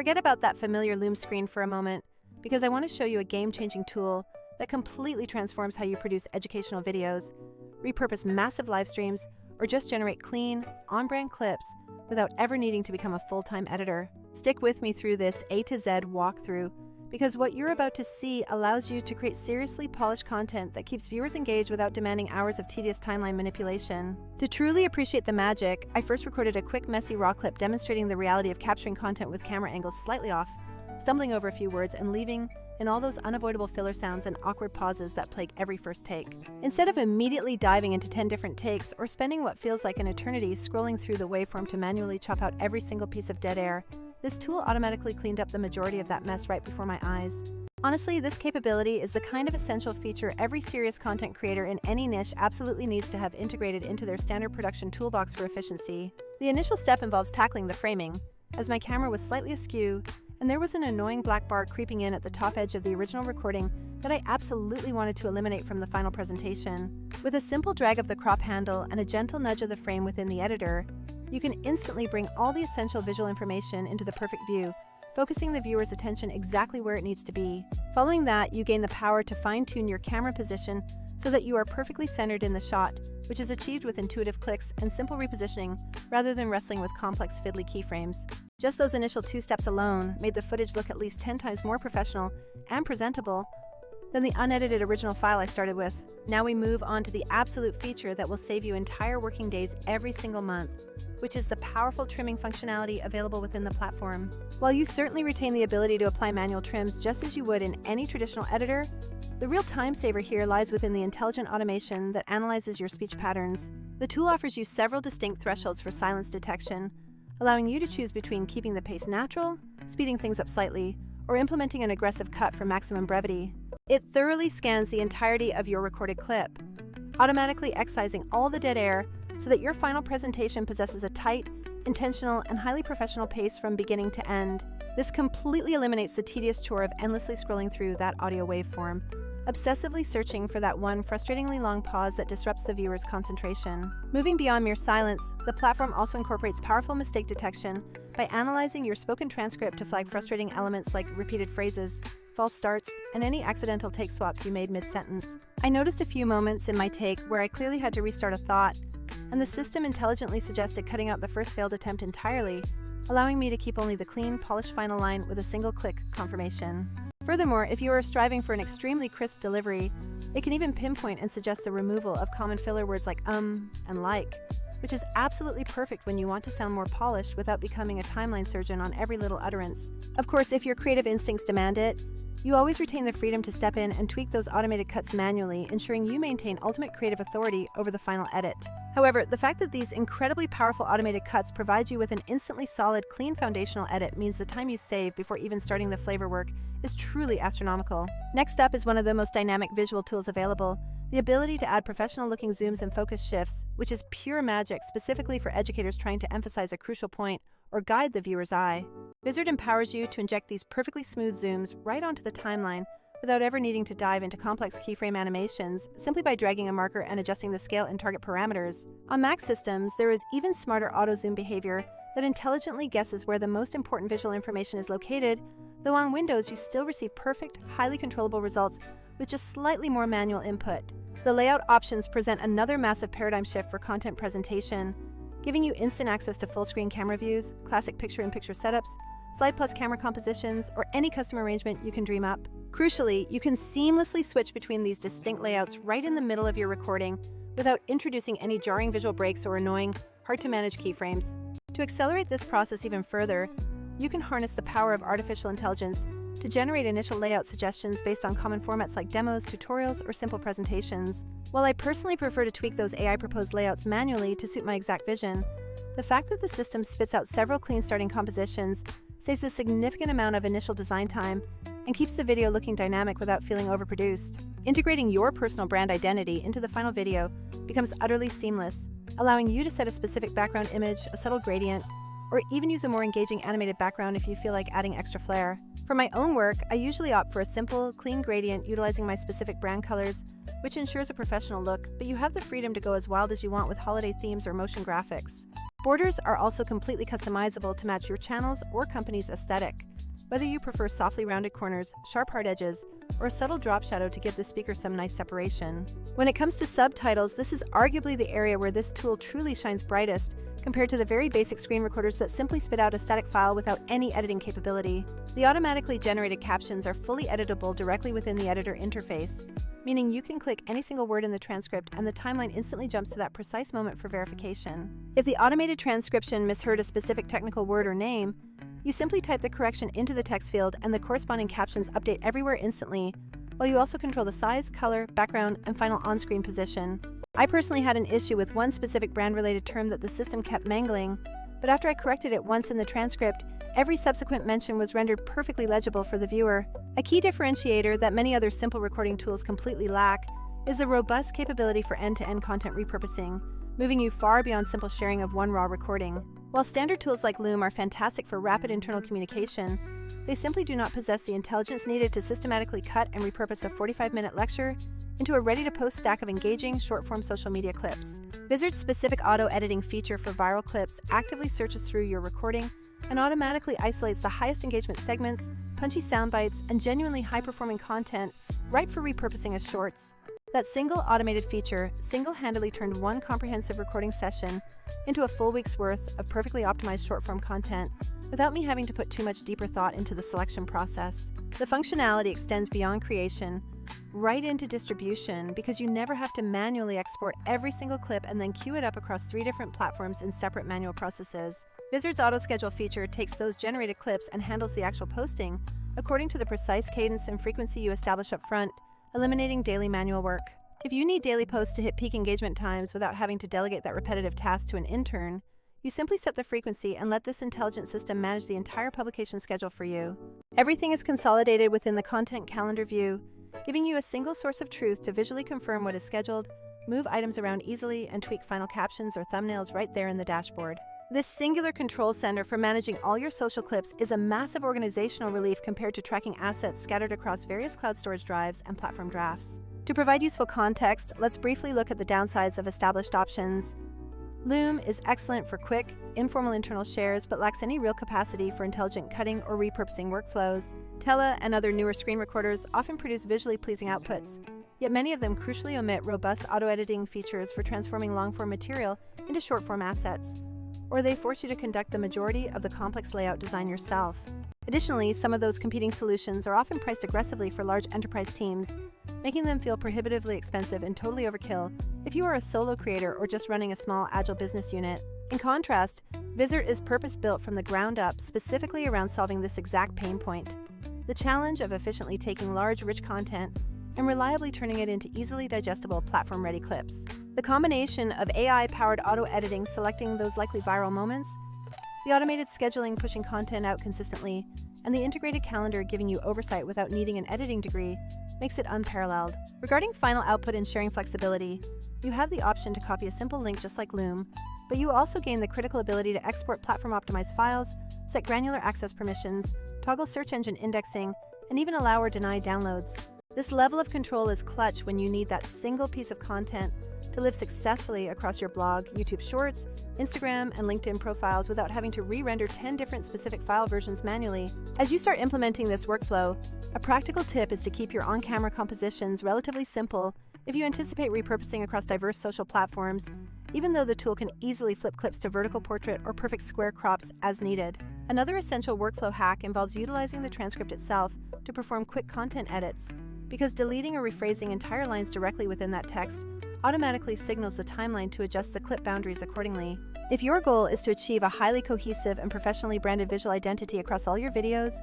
Forget about that familiar Loom screen for a moment, because I want to show you a game-changing tool that completely transforms how you produce educational videos, repurpose massive live streams, or just generate clean, on-brand clips without ever needing to become a full-time editor. Stick with me through this A to Z walkthrough, because what you're about to see allows you to create seriously polished content that keeps viewers engaged without demanding hours of tedious timeline manipulation. To truly appreciate the magic, I first recorded a quick, messy raw clip demonstrating the reality of capturing content with camera angles slightly off, stumbling over a few words, and leaving in all those unavoidable filler sounds and awkward pauses that plague every first take. Instead of immediately diving into 10 different takes or spending what feels like an eternity scrolling through the waveform to manually chop out every single piece of dead air, this tool automatically cleaned up the majority of that mess right before my eyes. Honestly, this capability is the kind of essential feature every serious content creator in any niche absolutely needs to have integrated into their standard production toolbox for efficiency. The initial step involves tackling the framing, as my camera was slightly askew, and there was an annoying black bar creeping in at the top edge of the original recording that I absolutely wanted to eliminate from the final presentation. With a simple drag of the crop handle and a gentle nudge of the frame within the editor, you can instantly bring all the essential visual information into the perfect view, focusing the viewer's attention exactly where it needs to be. Following that, you gain the power to fine-tune your camera position so that you are perfectly centered in the shot, which is achieved with intuitive clicks and simple repositioning rather than wrestling with complex fiddly keyframes. Just those initial 2 steps alone made the footage look at least 10 times more professional and presentable than the unedited original file I started with. Now we move on to the absolute feature that will save you entire working days every single month, which is the powerful trimming functionality available within the platform. While you certainly retain the ability to apply manual trims just as you would in any traditional editor, the real time saver here lies within the intelligent automation that analyzes your speech patterns. The tool offers you several distinct thresholds for silence detection, allowing you to choose between keeping the pace natural, speeding things up slightly, or implementing an aggressive cut for maximum brevity. It thoroughly scans the entirety of your recorded clip, automatically excising all the dead air so that your final presentation possesses a tight, intentional, and highly professional pace from beginning to end. This completely eliminates the tedious chore of endlessly scrolling through that audio waveform, obsessively searching for that one frustratingly long pause that disrupts the viewer's concentration. Moving beyond mere silence, the platform also incorporates powerful mistake detection by analyzing your spoken transcript to flag frustrating elements like repeated phrases, false starts, and any accidental take swaps you made mid-sentence. I noticed a few moments in my take where I clearly had to restart a thought, and the system intelligently suggested cutting out the first failed attempt entirely, allowing me to keep only the clean, polished final line with a single click confirmation. Furthermore, if you are striving for an extremely crisp delivery, it can even pinpoint and suggest the removal of common filler words like and like, which is absolutely perfect when you want to sound more polished without becoming a timeline surgeon on every little utterance. Of course, if your creative instincts demand it, you always retain the freedom to step in and tweak those automated cuts manually, ensuring you maintain ultimate creative authority over the final edit. However, the fact that these incredibly powerful automated cuts provide you with an instantly solid, clean foundational edit means the time you save before even starting the flavor work is truly astronomical. Next up is one of the most dynamic visual tools available, the ability to add professional-looking zooms and focus shifts, which is pure magic specifically for educators trying to emphasize a crucial point or guide the viewer's eye. Vizard empowers you to inject these perfectly smooth zooms right onto the timeline without ever needing to dive into complex keyframe animations, simply by dragging a marker and adjusting the scale and target parameters. On Mac systems, there is even smarter auto-zoom behavior that intelligently guesses where the most important visual information is located, though on Windows you still receive perfect, highly controllable results with just slightly more manual input. The layout options present another massive paradigm shift for content presentation, giving you instant access to full-screen camera views, classic picture-in-picture setups, slide plus camera compositions, or any custom arrangement you can dream up. Crucially, you can seamlessly switch between these distinct layouts right in the middle of your recording without introducing any jarring visual breaks or annoying, hard-to-manage keyframes. To accelerate this process even further, you can harness the power of artificial intelligence to generate initial layout suggestions based on common formats like demos, tutorials, or simple presentations. While I personally prefer to tweak those AI-proposed layouts manually to suit my exact vision, the fact that the system spits out several clean starting compositions saves a significant amount of initial design time and keeps the video looking dynamic without feeling overproduced. Integrating your personal brand identity into the final video becomes utterly seamless, allowing you to set a specific background image, a subtle gradient, or even use a more engaging animated background if you feel like adding extra flair. For my own work, I usually opt for a simple, clean gradient utilizing my specific brand colors, which ensures a professional look, but you have the freedom to go as wild as you want with holiday themes or motion graphics. Borders are also completely customizable to match your channel's or company's aesthetic, whether you prefer softly rounded corners, sharp hard edges, or a subtle drop shadow to give the speaker some nice separation. When it comes to subtitles, this is arguably the area where this tool truly shines brightest compared to the very basic screen recorders that simply spit out a static file without any editing capability. The automatically generated captions are fully editable directly within the editor interface, meaning you can click any single word in the transcript and the timeline instantly jumps to that precise moment for verification. If the automated transcription misheard a specific technical word or name, you simply type the correction into the text field and the corresponding captions update everywhere instantly, while you also control the size, color, background, and final on-screen position. I personally had an issue with one specific brand-related term that the system kept mangling, but after I corrected it once in the transcript, every subsequent mention was rendered perfectly legible for the viewer. A key differentiator that many other simple recording tools completely lack is the robust capability for end-to-end content repurposing, moving you far beyond simple sharing of one raw recording. While standard tools like Loom are fantastic for rapid internal communication, they simply do not possess the intelligence needed to systematically cut and repurpose a 45-minute lecture into a ready-to-post stack of engaging, short-form social media clips. Vizard's specific auto-editing feature for viral clips actively searches through your recording and automatically isolates the highest engagement segments, punchy sound bites, and genuinely high-performing content right for repurposing as shorts. That single automated feature single-handedly turned one comprehensive recording session into a full week's worth of perfectly optimized short-form content without me having to put too much deeper thought into the selection process. The functionality extends beyond creation, right into distribution, because you never have to manually export every single clip and then queue it up across 3 different platforms in separate manual processes. Vizard's auto-schedule feature takes those generated clips and handles the actual posting according to the precise cadence and frequency you establish up front, eliminating daily manual work. If you need daily posts to hit peak engagement times without having to delegate that repetitive task to an intern, you simply set the frequency and let this intelligent system manage the entire publication schedule for you. Everything is consolidated within the content calendar view, giving you a single source of truth to visually confirm what is scheduled, move items around easily, and tweak final captions or thumbnails right there in the dashboard. This singular control center for managing all your social clips is a massive organizational relief compared to tracking assets scattered across various cloud storage drives and platform drafts. To provide useful context, let's briefly look at the downsides of established options. Loom is excellent for quick, informal internal shares, but lacks any real capacity for intelligent cutting or repurposing workflows. Tella and other newer screen recorders often produce visually pleasing outputs, yet many of them crucially omit robust auto-editing features for transforming long-form material into short-form assets, or they force you to conduct the majority of the complex layout design yourself. Additionally, some of those competing solutions are often priced aggressively for large enterprise teams, making them feel prohibitively expensive and totally overkill if you are a solo creator or just running a small agile business unit. In contrast, Vizard is purpose-built from the ground up specifically around solving this exact pain point: the challenge of efficiently taking large, rich content and reliably turning it into easily digestible, platform-ready clips. The combination of AI-powered auto-editing selecting those likely viral moments, the automated scheduling pushing content out consistently, and the integrated calendar giving you oversight without needing an editing degree makes it unparalleled. Regarding final output and sharing flexibility, you have the option to copy a simple link just like Loom, but you also gain the critical ability to export platform-optimized files, set granular access permissions, toggle search engine indexing, and even allow or deny downloads. This level of control is clutch when you need that single piece of content to live successfully across your blog, YouTube Shorts, Instagram, and LinkedIn profiles without having to re-render 10 different specific file versions manually. As you start implementing this workflow, a practical tip is to keep your on-camera compositions relatively simple if you anticipate repurposing across diverse social platforms, even though the tool can easily flip clips to vertical portrait or perfect square crops as needed. Another essential workflow hack involves utilizing the transcript itself to perform quick content edits, because deleting or rephrasing entire lines directly within that text automatically signals the timeline to adjust the clip boundaries accordingly. If your goal is to achieve a highly cohesive and professionally branded visual identity across all your videos,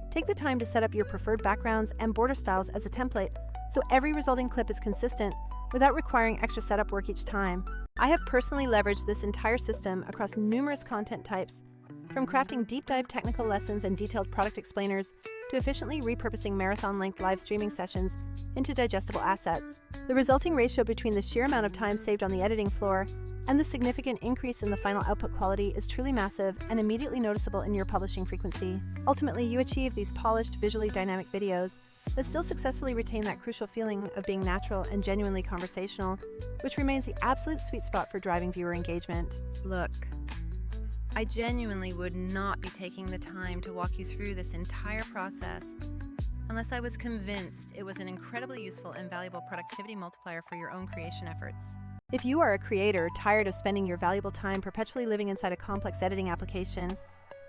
take the time to set up your preferred backgrounds and border styles as a template so every resulting clip is consistent without requiring extra setup work each time. I have personally leveraged this entire system across numerous content types, from crafting deep dive technical lessons and detailed product explainers to efficiently repurposing marathon-length live streaming sessions into digestible assets. The resulting ratio between the sheer amount of time saved on the editing floor and the significant increase in the final output quality is truly massive and immediately noticeable in your publishing frequency. Ultimately, you achieve these polished, visually dynamic videos that still successfully retain that crucial feeling of being natural and genuinely conversational, which remains the absolute sweet spot for driving viewer engagement. Look, I genuinely would not be taking the time to walk you through this entire process unless I was convinced it was an incredibly useful and valuable productivity multiplier for your own creation efforts. If you are a creator tired of spending your valuable time perpetually living inside a complex editing application,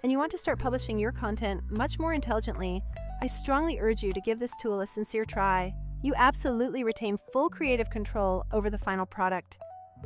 and you want to start publishing your content much more intelligently, I strongly urge you to give this tool a sincere try. You absolutely retain full creative control over the final product.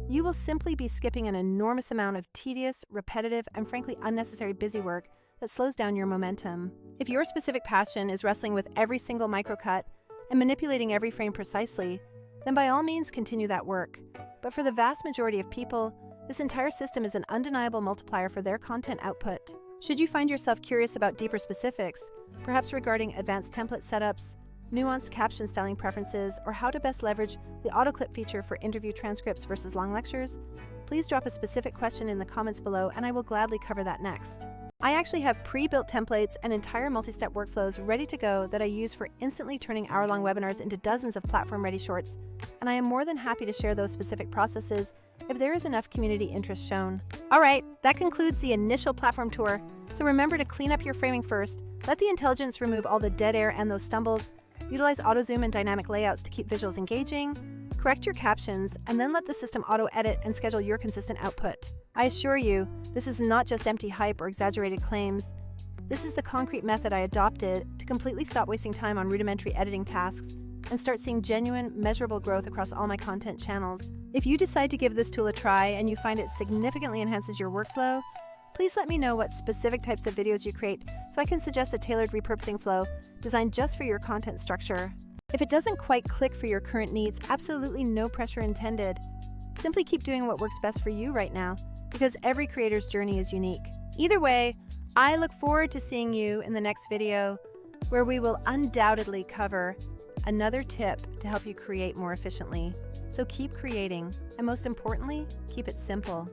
You will simply be skipping an enormous amount of tedious, repetitive, and frankly unnecessary busy work that slows down your momentum. If your specific passion is wrestling with every single microcut and manipulating every frame precisely, then by all means continue that work. But for the vast majority of people, this entire system is an undeniable multiplier for their content output. Should you find yourself curious about deeper specifics, perhaps regarding advanced template setups, nuanced caption styling preferences, or how to best leverage the autoclip feature for interview transcripts versus long lectures, please drop a specific question in the comments below and I will gladly cover that next. I actually have pre-built templates and entire multi-step workflows ready to go that I use for instantly turning hour-long webinars into dozens of platform-ready shorts, and I am more than happy to share those specific processes if there is enough community interest shown. Alright, that concludes the initial platform tour, so remember to clean up your framing first, let the intelligence remove all the dead air and those stumbles, utilize auto-zoom and dynamic layouts to keep visuals engaging, correct your captions, and then let the system auto-edit and schedule your consistent output. I assure you, this is not just empty hype or exaggerated claims. This is the concrete method I adopted to completely stop wasting time on rudimentary editing tasks and start seeing genuine, measurable growth across all my content channels. If you decide to give this tool a try and you find it significantly enhances your workflow, please let me know what specific types of videos you create so I can suggest a tailored repurposing flow designed just for your content structure. If it doesn't quite click for your current needs, absolutely no pressure intended. Simply keep doing what works best for you right now, because every creator's journey is unique. Either way, I look forward to seeing you in the next video, where we will undoubtedly cover another tip to help you create more efficiently. So keep creating, and most importantly, keep it simple.